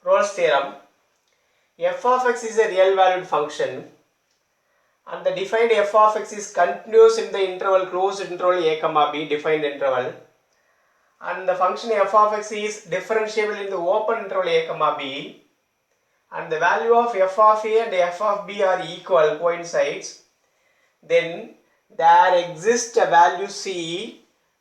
Rolle's theorem. F of x is a real valued function and the defined f of x is continuous in the interval closed interval a comma b defined interval, and the function f of x is differentiable in the open interval a comma b, and the value of f of a and f of b are equal coincides, then there exists a value c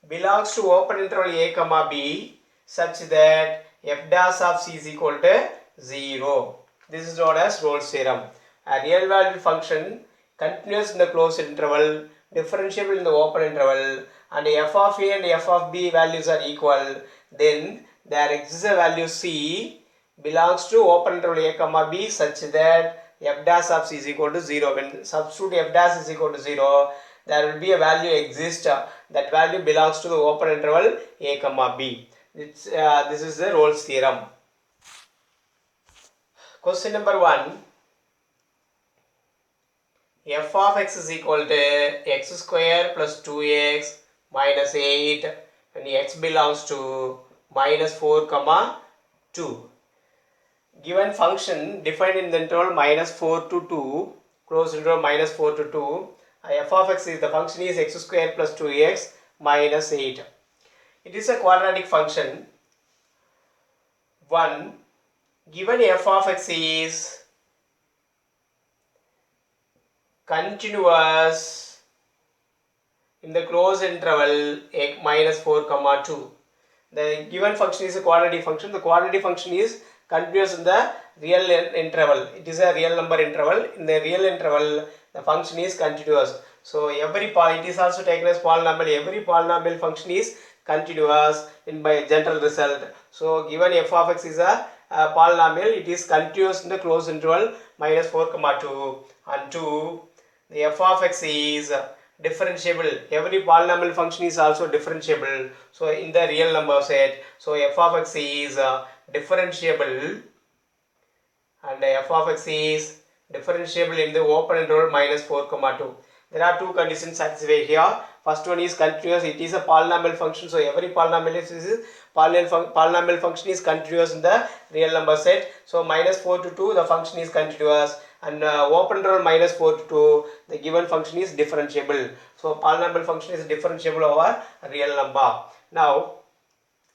belongs to open interval a comma b such that f dash of c is equal to 0. This is known as Rolle's theorem. A real valued function continuous in the closed interval, differentiable in the open interval, and f of a and f of b values are equal, then there exists a value c belongs to open interval a comma b such that f dash of c is equal to 0. When substitute f dash is equal to 0, there will be a value exist. That value belongs to the open interval a comma b. This is the Rolle's theorem. Question number 1. F of x is equal to x square plus 2x minus 8 and x belongs to minus 4 comma 2. Given function defined in the interval minus 4 to 2, closed interval minus 4 to 2, f of x is the function is x square plus 2x minus 8. It is a quadratic function. 1. Given f of x is continuous in the closed interval minus 4 comma 2. The given function is a quadratic function. The quadratic function is continuous in the real interval. It is a real number interval. In the real interval, the function is continuous. So every it is also taken as polynomial. Every polynomial function is continuous in by general result. So given f of x is a polynomial, it is continuous in the closed interval minus 4 comma 2, and 2. The f of x is differentiable. Every polynomial function is also differentiable. So in the real number set, so f of x is differentiable, and f of x is differentiable in the open interval minus 4 comma 2. There are two conditions satisfied here. First one is continuous. It is a polynomial function. So every polynomial function is continuous in the real number set. So minus 4 to 2, the function is continuous, and open interval minus 4 to 2, the given function is differentiable. So polynomial function is differentiable over a real number. Now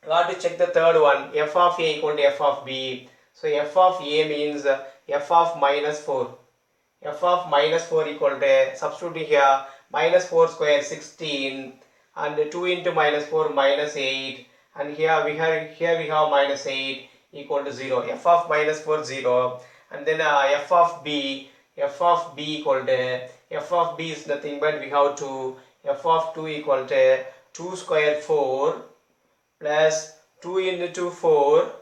we have to check the third one, f of a equal to f of b. So f of a means f of minus 4. F of minus 4 equal to, substituting here, minus 4 square 16, and 2 into minus 4 minus 8, and here we have minus 8 equal to 0. F of minus 4 0, and then f of b equal to, f of b is nothing but we have 2, f of 2 equal to 2 square 4 plus 2 into 4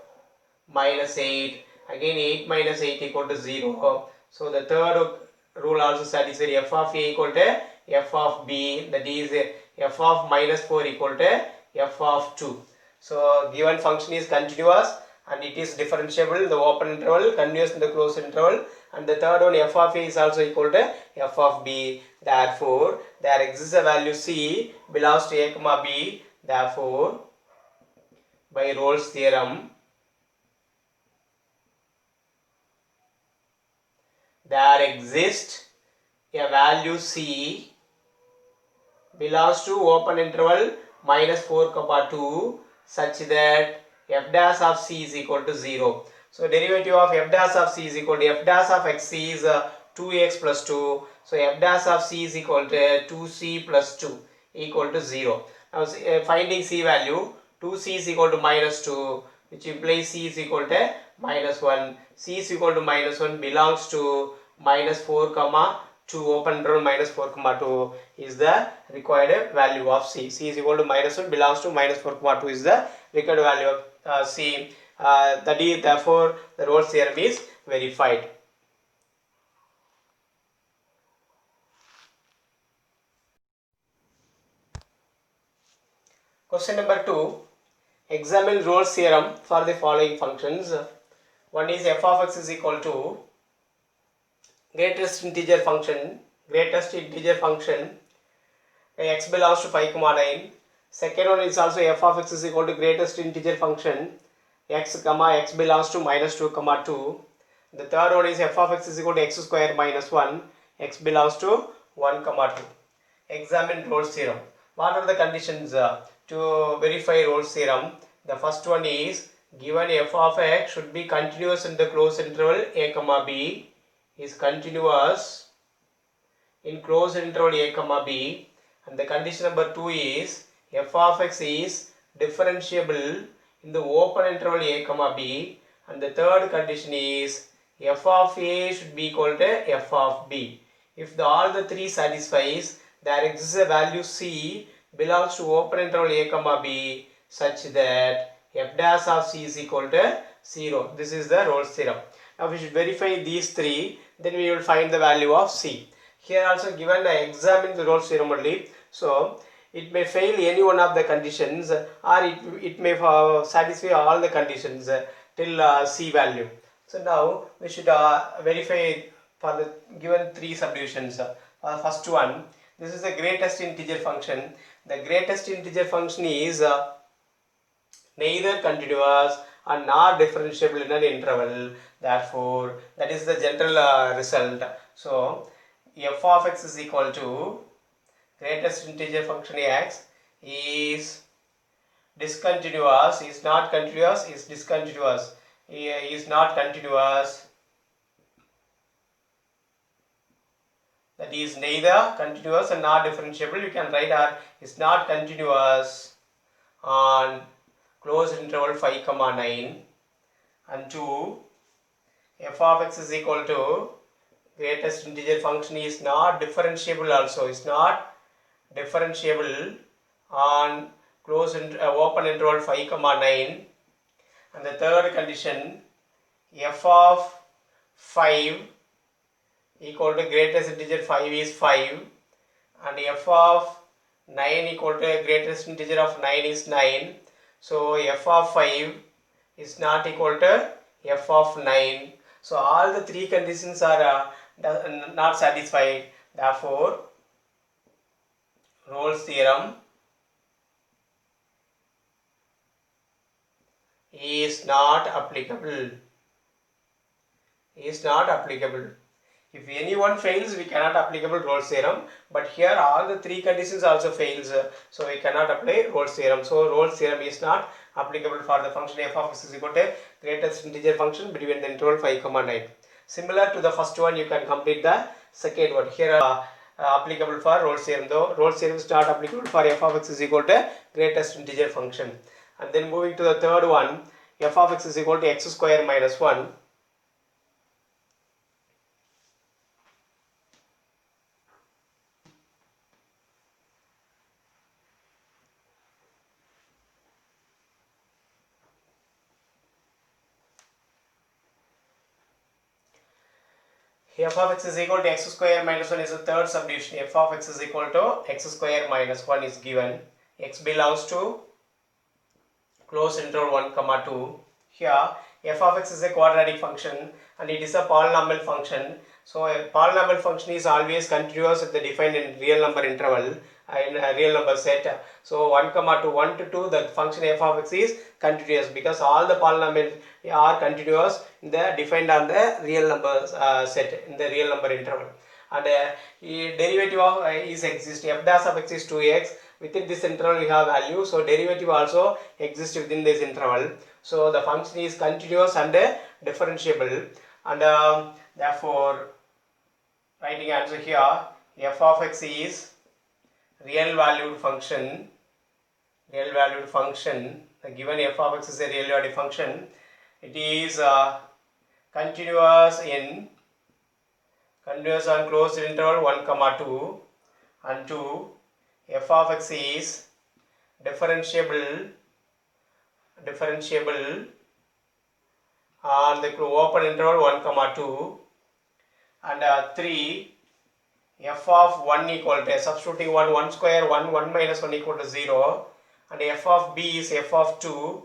minus 8, again 8 minus 8 equal to 0. So the third rule also satisfies. F of a equal to f of b, that is f of minus 4 equal to f of 2. So given function is continuous and it is differentiable in the open interval, continuous in the closed interval, and the third one, f of a is also equal to f of b. Therefore there exists a value c belongs to a comma b. Therefore by Rolle's theorem, there exists a value c belongs to open interval minus 4 comma 2 such that f dash of c is equal to 0. So derivative of f dash of c is equal to f dash of x is 2x plus 2. So f dash of c is equal to 2c plus 2 equal to 0. Now finding c value, 2c is equal to minus 2, which implies c is equal to minus 1. C is equal to minus 1 belongs to minus 4 comma 2, open interval minus 4 comma 2 is the required value of c. C is equal to minus 1 belongs to minus 4 comma 2 is the required value of c. That is, therefore the Rolle's theorem is verified. Question number 2. Examine Rolle's theorem for the following functions. One is f of x is equal to greatest integer function, x belongs to 5 comma 9. Second one is also f of x is equal to greatest integer function, x comma x belongs to minus 2 comma 2. The third one is f of x is equal to x square minus 1, x belongs to 1 comma 2. Examine Rolle's theorem. What are the conditions to verify Rolle's theorem? The first one is given f of x should be continuous in the closed interval a comma b is continuous in closed interval a comma b, and the condition number 2 is f of x is differentiable in the open interval a comma b, and the third condition is f of a should be equal to f of b. If all the three satisfies, there exists a value c belongs to open interval a comma b such that f dash of c is equal to 0. This is the Rolle's theorem. Now we should verify these three, then we will find the value of c. Here also given examine the Rolle's theorem only. So it may fail any one of the conditions, or it may satisfy all the conditions till c value. So now we should verify for the given three subdivisions. First one, this is the greatest integer function. The greatest integer function is neither continuous and not differentiable in an interval. Therefore, that is the general result. So f of x is equal to greatest integer function x is discontinuous, is not continuous, is discontinuous, is not continuous, that is neither continuous and not differentiable. You can write is not continuous on closed interval 5 comma 9, and 2 f of x is equal to greatest integer function is not differentiable, also is not differentiable on closed open interval 5 comma 9, and the third condition f of 5 equal to greatest integer 5 is 5, and f of 9 equal to greatest integer of 9 is 9. So f of 5 is not equal to f of 9. So all the three conditions are not satisfied. Therefore, Rolle's theorem is not applicable. Is not applicable. If any one fails, we cannot applicable Rolle's theorem. But here all the three conditions also fails, so we cannot apply Rolle's theorem. So Rolle's theorem is not applicable for the function f of x is equal to greatest integer function between the interval 5 comma 9. Similar to the first one, you can complete the second one. Here applicable for Rolle's theorem, though Rolle's theorem is not applicable for f of x is equal to greatest integer function. And then moving to the third one, f of x is equal to x square minus 1. F of x is equal to x square minus 1 is the third subdivision. F of x is equal to x square minus 1 is given. X belongs to closed interval 1 comma 2. Here f of x is a quadratic function and it is a polynomial function. So a polynomial function is always continuous if they defined in real number interval in a real number set. So 1 comma 2, 1 to 2, the function f of x is continuous because all the polynomials are continuous in the defined on the real number set in the real number interval. And derivative of is exists. F dash of x is 2x. Within this interval we have value, so derivative also exists within this interval. So the function is continuous and differentiable, and therefore writing answer here, f of x is real valued function. Real valued function. The given f of x is a real valued function. It is continuous on closed interval 1 comma 2, and 2 f of x is differentiable on the open interval 1 comma 2, and 3 f of 1 equal to substituting 1 square 1 minus 1 equal to 0, and f of b is f of 2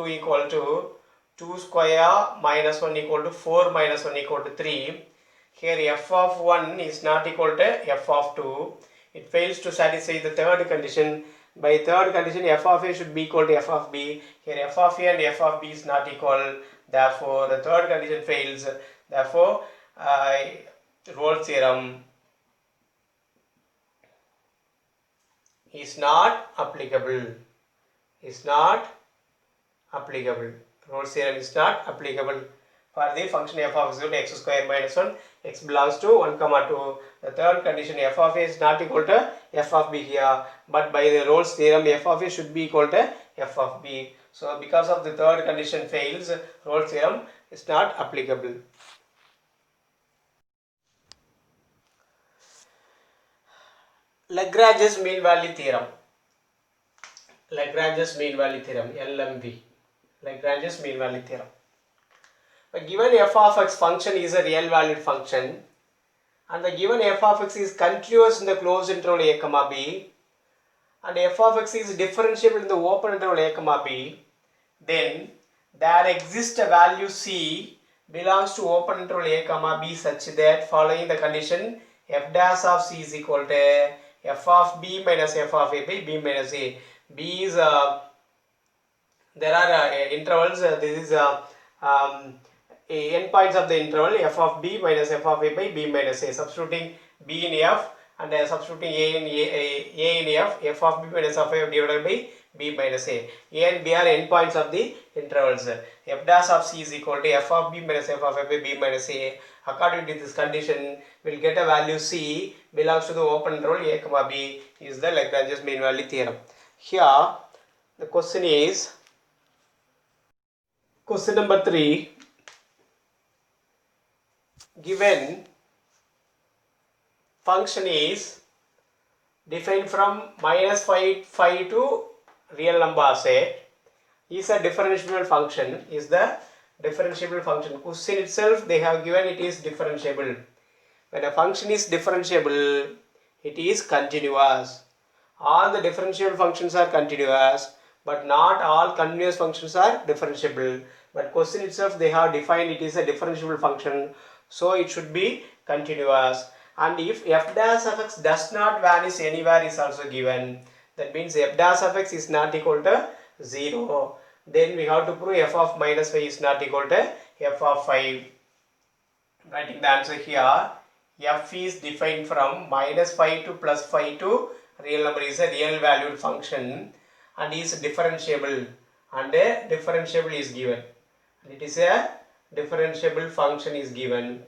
equal to 2 square minus 1 equal to 4 minus 1 equal to 3. Here f of 1 is not equal to f of 2. It fails to satisfy the third condition by third condition f of a should be equal to f of b. Here f of a and f of b is not equal. Therefore, the third condition fails. Therefore, Rolle's theorem is not applicable. Is not applicable. Rolle's theorem is not applicable for the function f of x square minus 1, x belongs to 1 comma 2. The third condition f of a is not equal to f of b here, but by the Rolle's theorem f of a should be equal to f of b. So because of the third condition fails, Rolle's theorem is not applicable. Lagrange's mean value theorem. Lagrange's mean value theorem, LMV. Lagrange's mean value theorem. The given f of x function is a real valued function and the given f of x is continuous in the closed interval a comma b and f of x is differentiable in the open interval a comma b, then there exists a value c belongs to open interval a comma b such that following the condition f dash of c is equal to f of b minus f of a by b minus a. B is there are intervals. This is endpoints of the interval f of b minus f of a by b minus a. Substituting b in f and substituting a in f of b minus f of a divided by b minus a. A and b are endpoints of the intervals. F dash of c is equal to f of b minus f of a by b minus a. According to this condition, we will get a value c belongs to the open interval a comma b is the Lagrange's mean value theorem. Here, the question is, question number 3, given function is defined from minus 5 to real number set, is a differentiable function, is the differentiable function. Question itself they have given it is differentiable. When a function is differentiable, it is continuous. All the differentiable functions are continuous, but not all continuous functions are differentiable. But question itself they have defined it is a differentiable function, so it should be continuous. And if f dash of x does not vanish anywhere is also given, that means f dash of x is not equal to 0. Then we have to prove f of minus 5 is not equal to f of 5. Writing the answer here, f is defined from minus 5 to plus 5 to real number is a real valued function and is differentiable, and a differentiable is given. It is a differentiable function is given.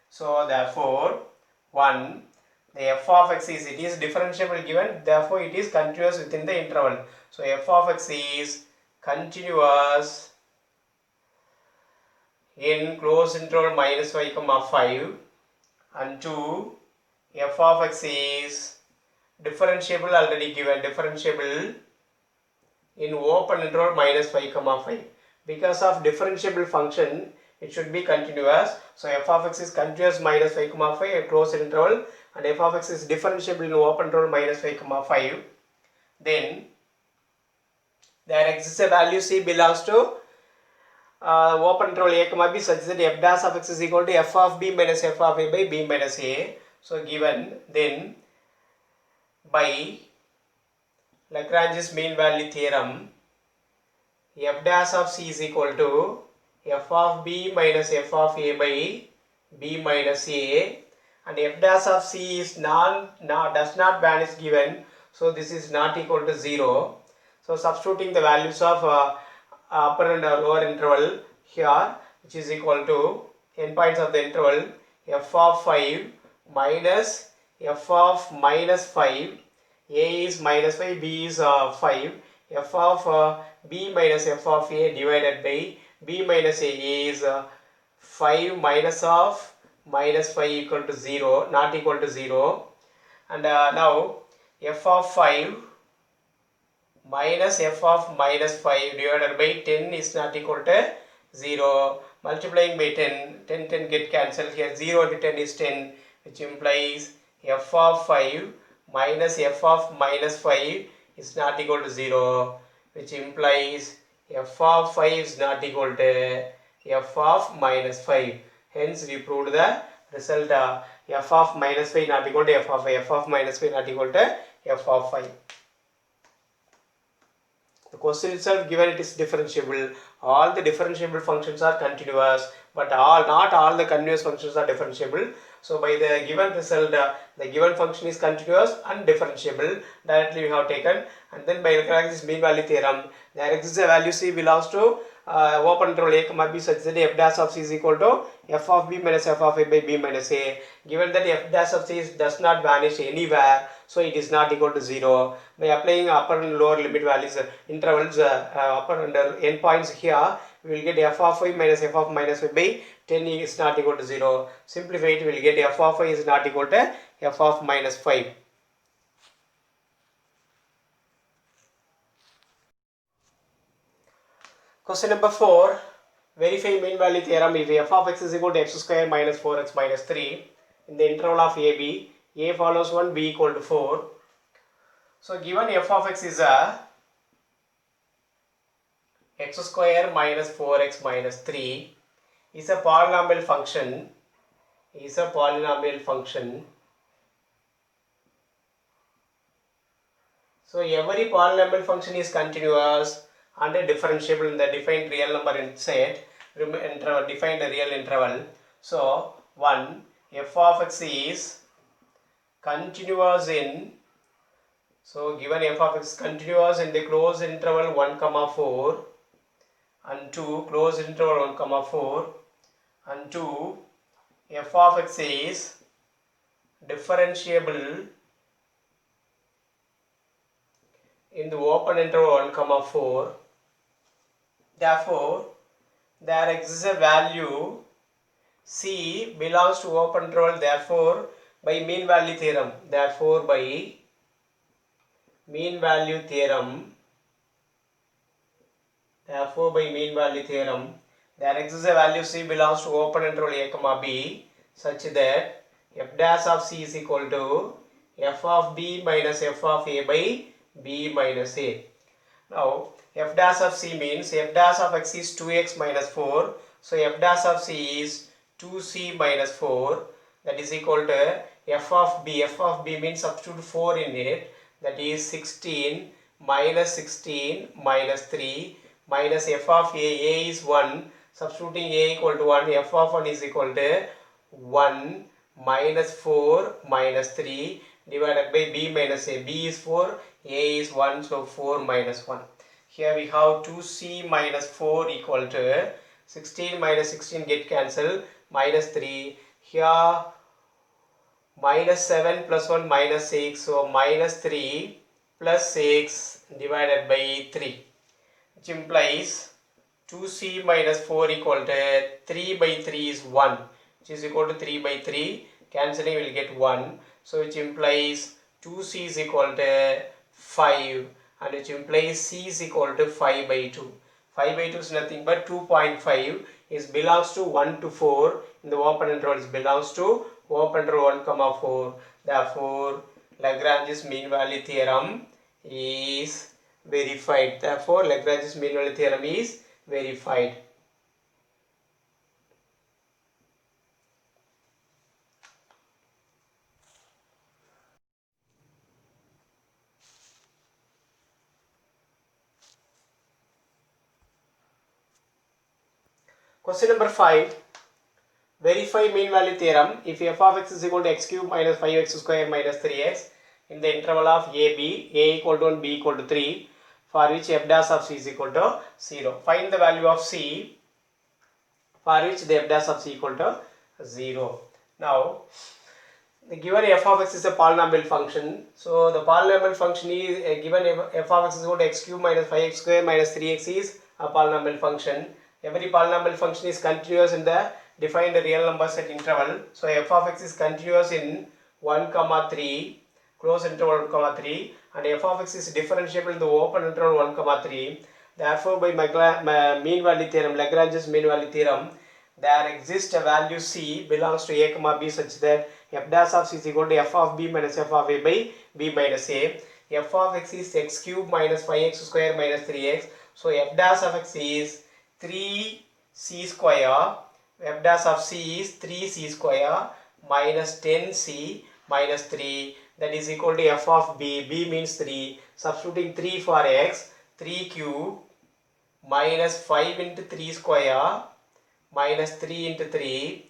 So therefore 1, the f of x is, it is differentiable given, therefore it is continuous within the interval. So f of x is continuous in closed interval minus 5 comma 5, and 2, f of x is differentiable already given, differentiable in open interval minus 5 comma 5. Because of differentiable function, it should be continuous. So f of x is continuous minus 5 comma 5 at closed interval, and f of x is differentiable in open interval minus 5 comma 5. Then there exists a value c belongs to open interval a comma b such that f dash of x is equal to f of b minus f of a by b minus a. So given, then by Lagrange's mean value theorem, f dash of c is equal to f of b minus f of a by b minus a, and f dash of c is does not vanish given, so this is not equal to 0. So substituting the values of upper and lower interval here, which is equal to endpoints of the interval f of 5 minus f of minus 5, a is minus 5, b is 5, f of b minus f of a divided by b minus a is 5 minus of minus 5 equal to 0, not equal to 0. And now f of 5 minus f of minus 5 divided by 10 is not equal to 0. Multiplying by 10 get cancelled here, 0 to 10 is 10, which implies f of 5 minus f of minus 5 is not equal to 0, which implies f of 5 is not equal to f of minus 5. Hence we proved the result, f of minus 5 not equal to f of 5, f of minus 5 not equal to f of 5. The question itself given it is differentiable. All the differentiable functions are continuous, but not all the continuous functions are differentiable. So by the given result, the given function is continuous and differentiable. Directly we have taken, and then by Lagrange's mean value theorem, there exists a value c belongs to open interval a comma b such that f dash of c is equal to f of b minus f of a by b minus a. Given that f dash of c does not vanish anywhere, so it is not equal to 0. By applying upper and lower limit values, intervals, upper and end points here, we will get f of y minus f of minus y by 10 is not equal to 0. Simplify it, we will get f of y is not equal to f of minus 5. Question number 4. Verify mean value theorem if f of x is equal to x square minus 4x minus 3 in the interval of ab, a follows 1, b equal to 4. So given f of x is a x square minus 4x minus 3 is a polynomial function, So every polynomial function is continuous and differentiable in the defined real number set, defined real interval. So 1, f of x is continuous in, so given f of x is continuous in the closed interval 1 comma 4, and 2 closed interval 1 comma 4, and 2 f of x is differentiable in the open interval 1 comma 4. Therefore there exists a value c belongs to open interval, therefore by mean value theorem, there exists a value c belongs to open interval a comma b such that f dash of c is equal to f of b minus f of a by b minus a. Now f dash of c means f dash of x is 2x minus 4, so f dash of c is 2c minus 4, that is equal to f of b means substitute 4 in it, that is 16 minus 3 minus f of a is 1, substituting a equal to 1, f of 1 is equal to 1 minus 4 minus 3 divided by b minus a. B is 4, a is 1, so 4 minus 1. Here we have 2c minus 4 equal to 16 minus 16 get cancelled, minus 3. Here minus 7 plus 1 minus 6, so minus 3 plus 6 divided by 3, which implies 2c minus 4 equal to 3 by 3 is 1, which is equal to 3 by 3, cancelling will get 1, so which implies 2c is equal to 5, and which implies c is equal to 5 by 2. 5 by 2 is nothing but 2.5 is belongs to 1 to 4 in the open interval, is belongs to open interval 1 comma 4. Therefore Lagrange's mean value theorem is verified. Therefore Lagrange's mean value theorem is verified. Question number 5. Verify mean value theorem if f of x is equal to x cube minus 5x square minus 3x in the interval of a equal to 1, b equal to 3, for which f dash of c is equal to 0. Find the value of c for which the f dash of c equal to 0. Now the given f of x is a polynomial function, so the polynomial function is given f of x is equal to x cube minus 5x square minus 3x is a polynomial function. Every polynomial function is continuous in the defined real number set interval. So f of x is continuous in 1 comma 3, close interval 1 comma 3, and f of x is differentiable in the open interval 1 comma 3. Therefore by mean value theorem, Lagrange's mean value theorem, there exists a value c belongs to a comma b such that f dash of c is equal to f of b minus f of a by b minus a. F of x is x cube minus 5x square minus 3x, so f dash of x is 3c square, f dash of c is 3c square minus 10c minus 3, that is equal to f of b, b means 3, substituting 3 for x, 3 cube minus 5 into 3 square minus 3 into 3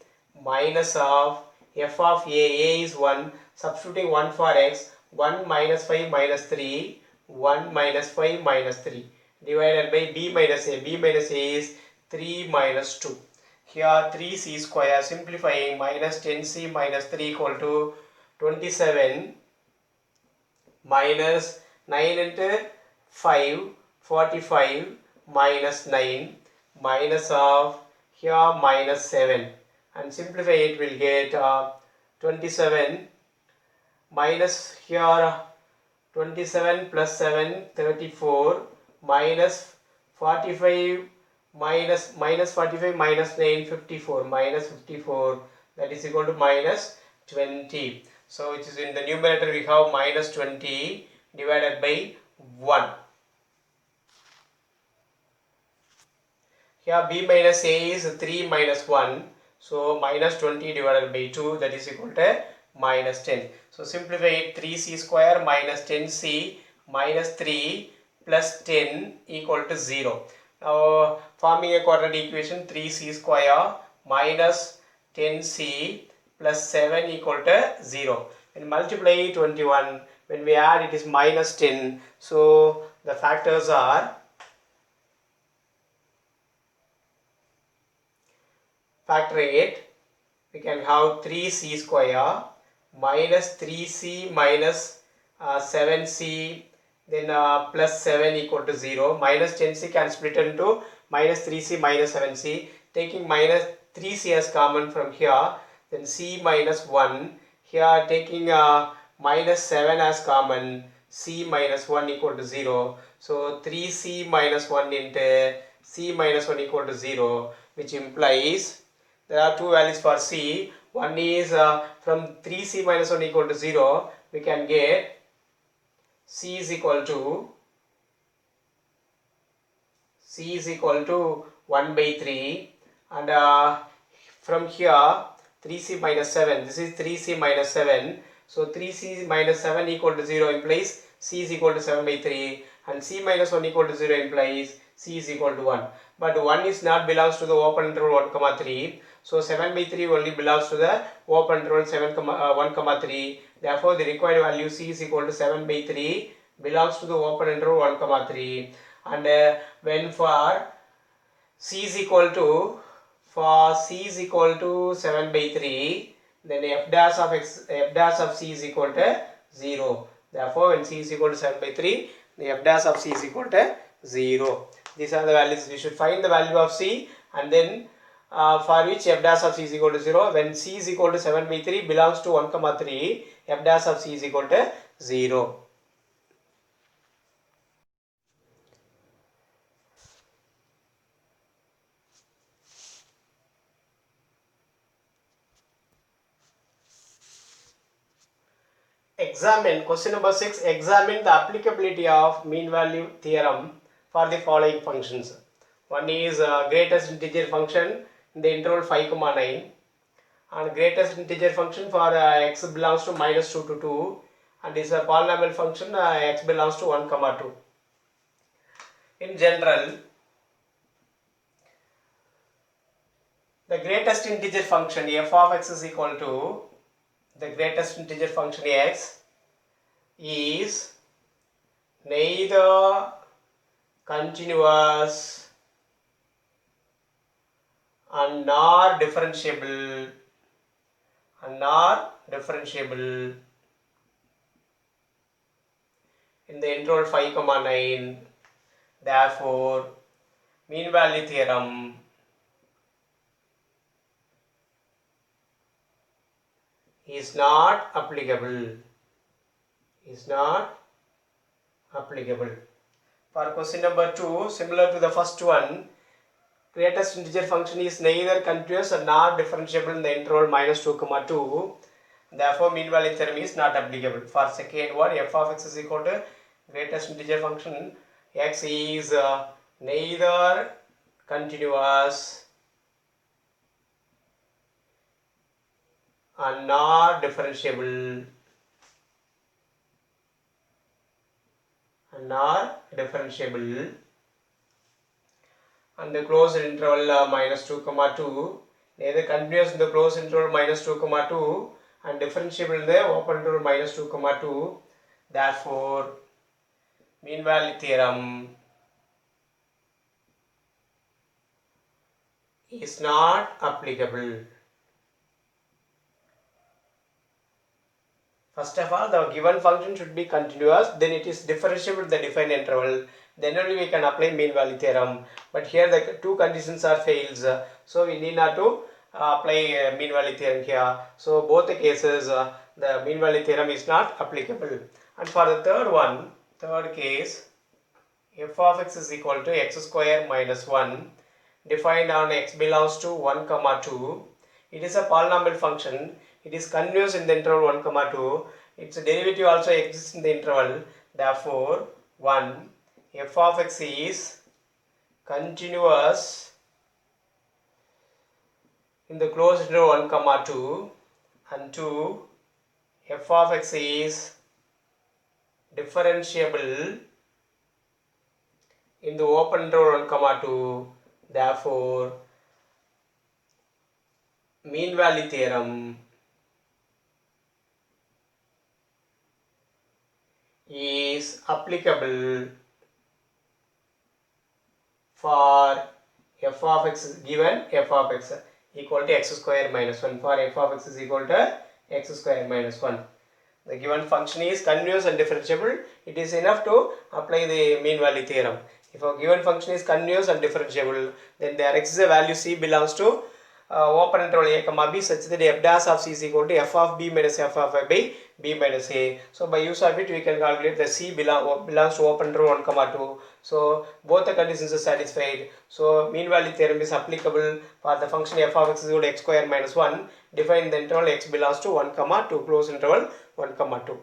minus of f of a is 1, substituting 1 for x, 1 minus 5 minus 3, 1 minus 5 minus 3 divided by b minus a. B minus a is 3 minus 2. Here 3c square, simplifying, minus 10c minus 3 equal to 27 minus 9 into 5, 45 minus 9 minus of here minus 7, and simplify it will get 27 minus here 27 plus 7 34 minus 45 minus 45 minus 9 54 minus 54, that is equal to minus 20. So which is in the numerator we have minus 20 divided by 1. Here b minus a is 3 minus 1. So minus 20 divided by 2, that is equal to minus 10. So simplify it, 3c square minus 10c minus 3 plus 10 equal to 0. Now forming a quadratic equation, 3c square minus 10c plus 7 equal to 0. When multiply 21, when we add it is minus 10. So the factors are factoring it, we can have 3c square minus 3c minus 7c then plus 7 equal to 0. Minus 10c can split into minus 3c minus 7c. Taking minus 3c as common from here, then c minus 1. Here taking minus 7 as common, c minus 1 equal to 0. So 3c minus 1 into c minus 1 equal to 0, which implies there are two values for c. One is from 3c minus 1 equal to 0, we can get c is equal to 1 by 3, and from here 3c minus 7, this is 3c minus 7. So 3c minus 7 equal to 0 implies c is equal to 7 by 3, and c minus 1 equal to 0 implies c is equal to 1. But 1 is not belongs to the open interval 1 comma 3. So 7 by 3 only belongs to the open interval 1 comma 3. Therefore the required value c is equal to 7 by 3 belongs to the open interval 1 comma 3. And when for c is equal to 7 by 3, then f dash of c is equal to 0. Therefore when c is equal to 7 by 3, the f dash of c is equal to 0. These are the values. We should find the value of c, and then for which f dash of c is equal to 0. When c is equal to 7 by 3 belongs to 1 comma 3, f dash of c is equal to 0. Question number 6, examine the applicability of mean value theorem for the following functions. One is greatest integer function in the interval 5, 9, and greatest integer function for x belongs to minus 2 to 2, and is a polynomial function x belongs to 1, 2. In general, the greatest integer function f of x is equal to the greatest integer function x is neither continuous and nor differentiable in the interval 5, 9. Therefore, mean value theorem is not applicable. For question number 2, similar to the first one, greatest integer function is neither continuous nor differentiable in the interval minus 2, 2. Therefore, mean value theorem is not applicable. For second one, f of x is equal to greatest integer function x is neither continuous and nor differentiable differentiable, and the closed interval minus 2 comma 2, neither continuous in the closed interval minus 2 comma 2 and differentiable in the open interval minus 2 comma 2. Therefore, mean value theorem is not applicable. First of all, the given function should be continuous, then it is differentiable with the defined interval, then only we can apply mean value theorem. But here the two conditions are fails, so we need not to apply mean value theorem here. So both the cases the mean value theorem is not applicable. And for the third case, f of x is equal to x square minus 1 defined on x belongs to 1 comma 2. It is a polynomial function. It is continuous in the interval 1 comma 2. Its derivative also exists in the interval. Therefore, 1 f of x is continuous in the closed interval 1 comma 2, and 2 f of x is differentiable in the open interval 1 comma 2. Therefore, mean value theorem is applicable for f of x given f of x equal to x square minus 1. For f of x is equal to x square minus 1. The given function is continuous and differentiable. It is enough to apply the mean value theorem. If a given function is continuous and differentiable, then there exists a value c belongs to open interval a comma b such that f dash of c is equal to f of b minus f of a by b minus a. So by use of it we can calculate the c belongs to open interval 1 comma 2. So both the conditions are satisfied. So mean value theorem is applicable for the function f of x is equal to x square minus 1 defined in the interval x belongs to 1 comma 2, close interval 1 comma 2.